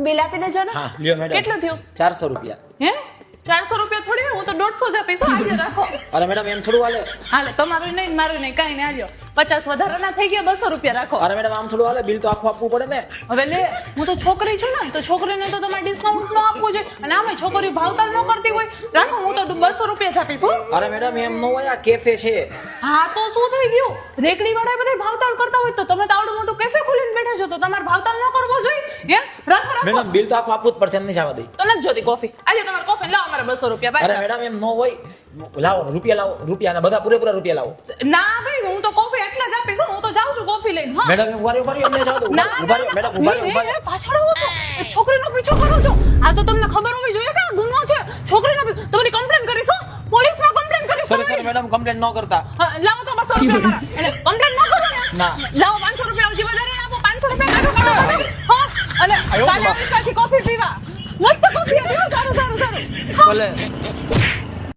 Bill આપી દેજો ને. હા લ્યો મેડમ. કેટલું થયું? 400 રૂપિયા. હે 400 રૂપિયા થોડી હોય, હું તો 150 જ આપીશ. આજે રાખો. અરે મેડમ એમ થોડું હાલે. હાલે તમારું નહીં મારું નહીં કાંઈ નહીં. આલ્યો 50 વધારાના થઈ ગયા, 200 રૂપિયા રાખો. અરે મેડમ આમ થોડું હાલે, બિલ તો આખું આપવું પડે ને. હવે લે, હું તો છોકરી છું ને, તો છોકરીને તો તમારે ડિસ્કાઉન્ટ નો આપવું જોઈએ. અને આમે છોકરી ભાવતાલ ન કરતી હોય, રાખો હું તો 200 રૂપિયા જ આપીશ. હો. અરે મેડમ એમ ન હોય, આ કેફે છે. હા તો શું થઈ ગયું? રેકડી વાળા બધા ભાવતાલ કરતા હોય તો તમે તો આવડું મોટું કેફે ખોલીને બેઠા છો, તો તમારે ભાવતાલ ન કરવો જોઈએ. હે રાખો રાખો. મેડમ બિલ તો આખું આપવું જ પડશે, એમ નહીં જવા દઈ. તો નથી જોતી કોફી. આજે તમારે કોફી લાવો, અમારે 200 રૂપિયા અરે પાછા. મેડમ એમ ન હોય, લાવો રૂપિયા, લાવો રૂપિયા, અને બધા પૂરેપૂરા રૂપિયા લાવો. ના ભાઈ, હું તો કોફી એટલા જ આપીશ. હું તો જાઉં છું કોફી લઈને. હા મેડમ ઉભા રહ્યો, એમને જવા દો. ના, ઉભા રહ્યો મેડમ, ઉભા રહ્યો, ઉભા રહ્યો. પાછળ આવો છો, એ છોકરીનો પીછો કરો છો. આ તો તમને ખબર હોવી જોઈએ કે આ ગુનો છે. છોકરીનો તમારી કમ્પ્લેન કરીશું, પોલીસમાં કમ્પ્લેન કરીશું. સોરી સર મેડમ, કમ્પ્લેન ન કરતા. હા, લાવો તો 200 રૂપિયા મારા. એટલે કમ્પ્લેન ન કરો ને. ના. લાવો 500 રૂપિયા હજી વધારે આપો. 500 રૂપિયા કાઢો. હા, અને કાલે આવીશ પાછી કોફી પીવા. મસ્ત કોફી હતી હો, સારું. ભલે.